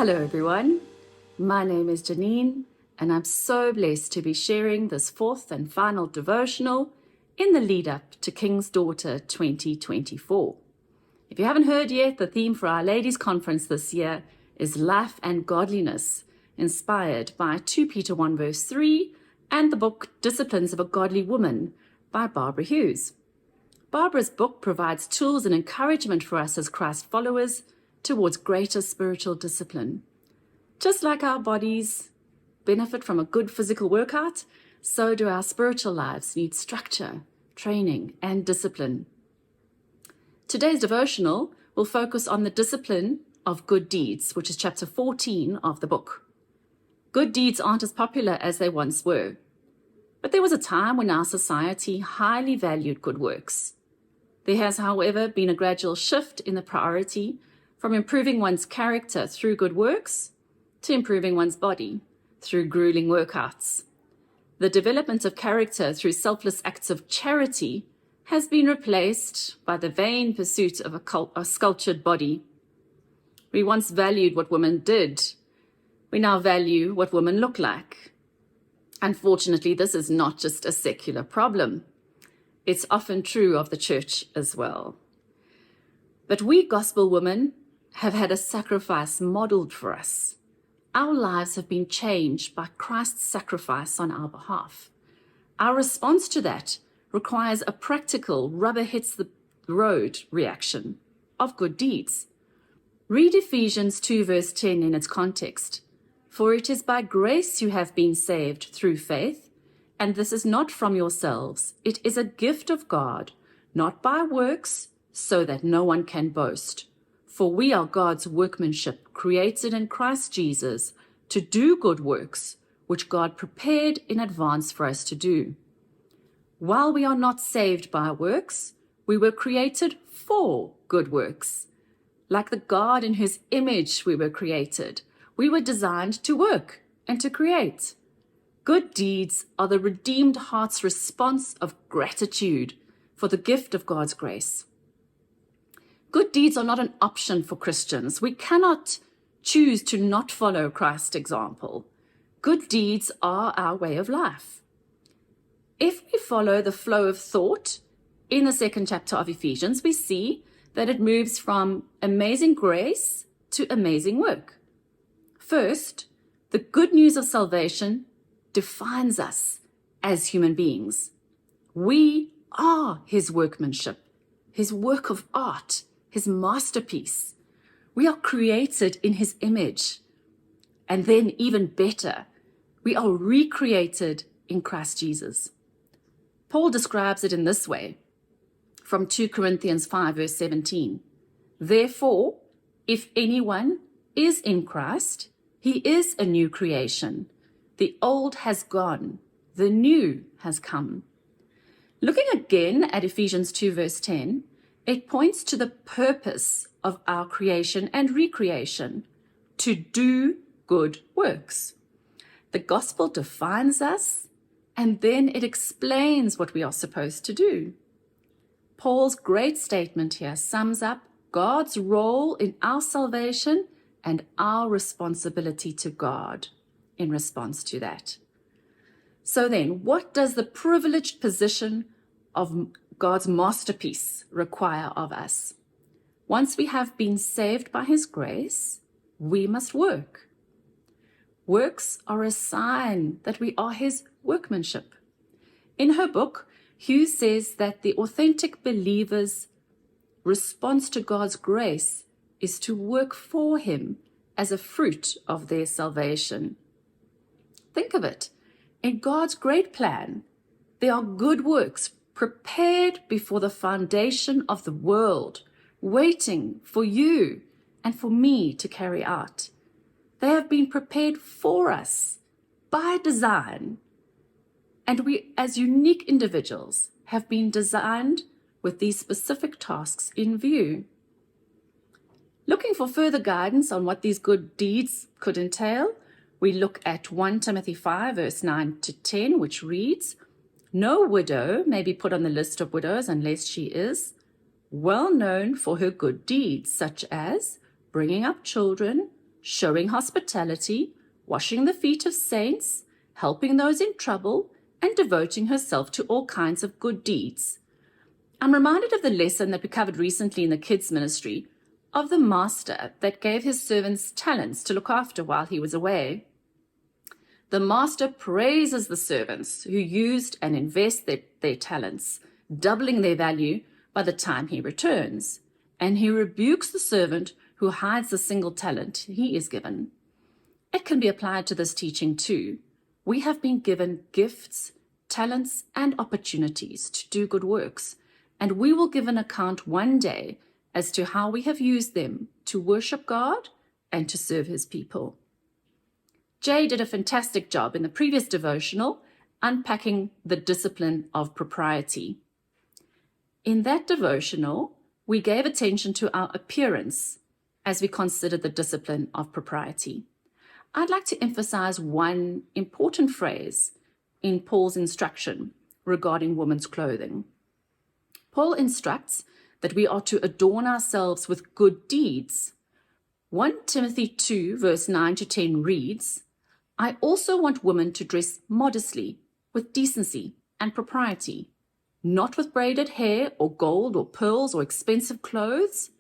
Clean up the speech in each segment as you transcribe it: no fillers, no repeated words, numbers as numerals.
Hello everyone, my name is Janine and I'm so blessed to be sharing this fourth and final devotional in the lead up to King's Daughter 2024. If you haven't heard yet, the theme for our ladies conference this year is Life and Godliness, inspired by 2 Peter 1 verse 3 and the book Disciplines of a Godly Woman by Barbara Hughes. Barbara's book provides tools and encouragement for us as Christ followers towards greater spiritual discipline. Just like our bodies benefit from a good physical workout, so do our spiritual lives need structure, training, and discipline. Today's devotional will focus on the discipline of good deeds, which is chapter 14 of the book. Good deeds aren't as popular as they once were, but there was a time when our society highly valued good works. There has, however, been a gradual shift in the priority from improving one's character through good works to improving one's body through grueling workouts. The development of character through selfless acts of charity has been replaced by the vain pursuit of a sculptured body. We once valued what women did. We now value what women look like. Unfortunately, this is not just a secular problem. It's often true of the church as well. But we gospel women have had a sacrifice modeled for us. Our lives have been changed by Christ's sacrifice on our behalf. Our response to that requires a practical rubber hits the road reaction of good deeds. Read Ephesians 2 verse 10 in its context. For it is by grace you have been saved through faith, and this is not from yourselves. It is a gift of God, not by works, so that no one can boast. For we are God's workmanship, created in Christ Jesus to do good works, which God prepared in advance for us to do. While we are not saved by works, we were created for good works. Like the God in whose image we were created, we were designed to work and to create. Good deeds are the redeemed heart's response of gratitude for the gift of God's grace. Good deeds are not an option for Christians. We cannot choose to not follow Christ's example. Good deeds are our way of life. If we follow the flow of thought in the second chapter of Ephesians, we see that it moves from amazing grace to amazing work. First, the good news of salvation defines us as human beings. We are his workmanship, his work of art, his masterpiece. We are created in his image. And then even better, we are recreated in Christ Jesus. Paul describes it in this way from 2 Corinthians 5 verse 17. Therefore, if anyone is in Christ, he is a new creation. The old has gone, the new has come. Looking again at Ephesians 2 verse 10, it points to the purpose of our creation and recreation, to do good works. The gospel defines us, and then it explains what we are supposed to do. Paul's great statement here sums up God's role in our salvation and our responsibility to God in response to that. So then, what does the privileged position of God's masterpiece require of us? Once we have been saved by his grace, we must work. Works are a sign that we are his workmanship. In her book, Hughes says that the authentic believer's response to God's grace is to work for him as a fruit of their salvation. Think of it. In God's great plan, there are good works prepared before the foundation of the world, waiting for you and for me to carry out. They have been prepared for us by design, and we as unique individuals have been designed with these specific tasks in view. Looking for further guidance on what these good deeds could entail, we look at 1 Timothy 5 verse 9 to 10, which reads, No widow may be put on the list of widows unless she is well known for her good deeds, such as bringing up children, showing hospitality, washing the feet of saints, helping those in trouble, and devoting herself to all kinds of good deeds. I'm reminded of the lesson that we covered recently in the kids' ministry of the master that gave his servants talents to look after while he was away. The master praises the servants who used and invested their talents, doubling their value by the time he returns, and he rebukes the servant who hides the single talent he is given. It can be applied to this teaching too. We have been given gifts, talents, and opportunities to do good works, and we will give an account one day as to how we have used them to worship God and to serve his people. Jay did a fantastic job in the previous devotional unpacking the discipline of propriety. In that devotional, we gave attention to our appearance as we considered the discipline of propriety. I'd like to emphasize one important phrase in Paul's instruction regarding women's clothing. Paul instructs that we are to adorn ourselves with good deeds. 1 Timothy 2 verse 9 to 10 reads, "I also want women to dress modestly, with decency and propriety, not with braided hair or gold or pearls or expensive clothes,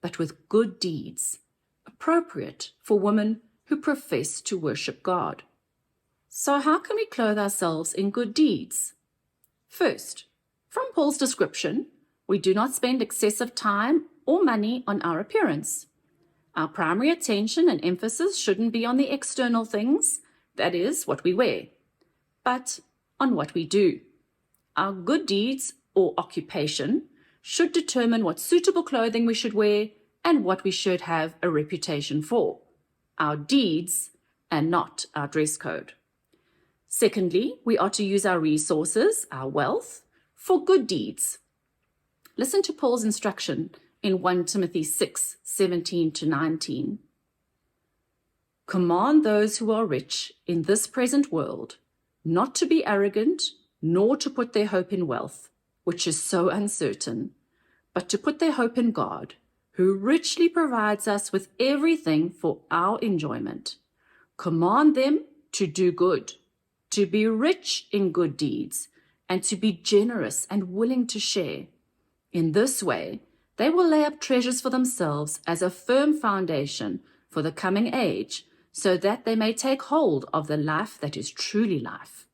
but with good deeds, appropriate for women who profess to worship God." So how can we clothe ourselves in good deeds? First, from Paul's description, we do not spend excessive time or money on our appearance. Our primary attention and emphasis shouldn't be on the external things, that is, what we wear, but on what we do. Our good deeds or occupation should determine what suitable clothing we should wear and what we should have a reputation for. Our deeds and not our dress code. Secondly, we are to use our resources, our wealth, for good deeds. Listen to Paul's instruction in 1 Timothy 6, 17 to 19. "Command those who are rich in this present world not to be arrogant, nor to put their hope in wealth, which is so uncertain, but to put their hope in God, who richly provides us with everything for our enjoyment. Command them to do good, to be rich in good deeds, and to be generous and willing to share. In this way, they will lay up treasures for themselves as a firm foundation for the coming age, so that they may take hold of the life that is truly life."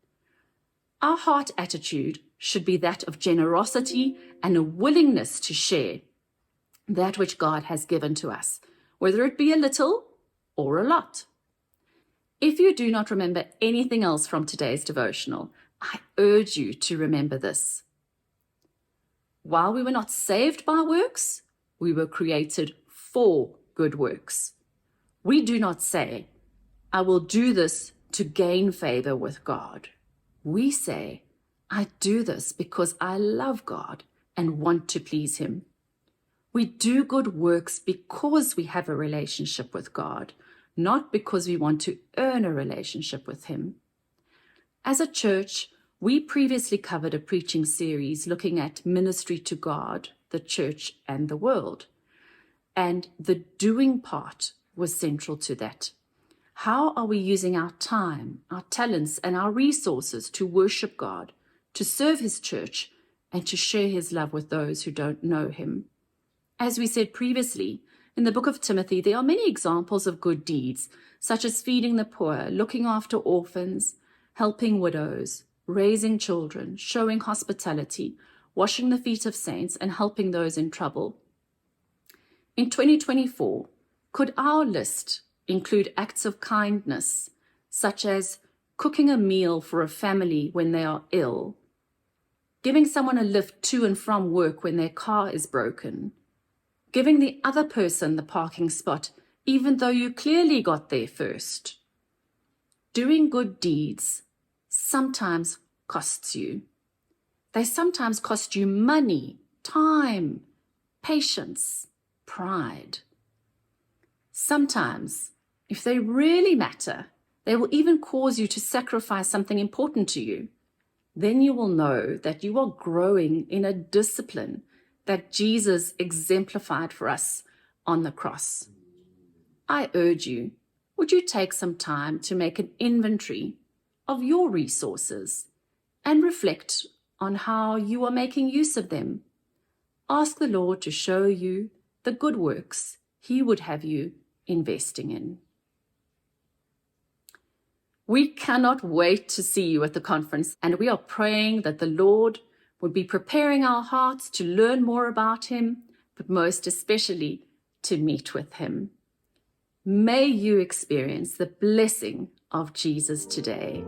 Our heart attitude should be that of generosity and a willingness to share that which God has given to us, whether it be a little or a lot. If you do not remember anything else from today's devotional, I urge you to remember this. While we were not saved by works, we were created for good works. We do not say, "I will do this to gain favor with God." We say, "I do this because I love God and want to please him." We do good works because we have a relationship with God, not because we want to earn a relationship with him. As a church, we previously covered a preaching series looking at ministry to God, the church, and the world. And the doing part was central to that. How are we using our time, our talents, and our resources to worship God, to serve his church, and to share his love with those who don't know him? As we said previously, in the book of Timothy, there are many examples of good deeds, such as feeding the poor, looking after orphans, helping widows, raising children, showing hospitality, washing the feet of saints, and helping those in trouble. In 2024, could our list include acts of kindness, such as cooking a meal for a family when they are ill, giving someone a lift to and from work when their car is broken, giving the other person the parking spot even though you clearly got there first? Doing good deeds sometimes costs you. They sometimes cost you money, time, patience, pride. Sometimes, if they really matter, they will even cause you to sacrifice something important to you. Then you will know that you are growing in a discipline that Jesus exemplified for us on the cross. I urge you, would you take some time to make an inventory of your resources and reflect on how you are making use of them? Ask the Lord to show you the good works He would have you investing in. We cannot wait to see you at the conference, and we are praying that the Lord would be preparing our hearts to learn more about Him, but most especially to meet with Him. May you experience the blessing of Jesus today.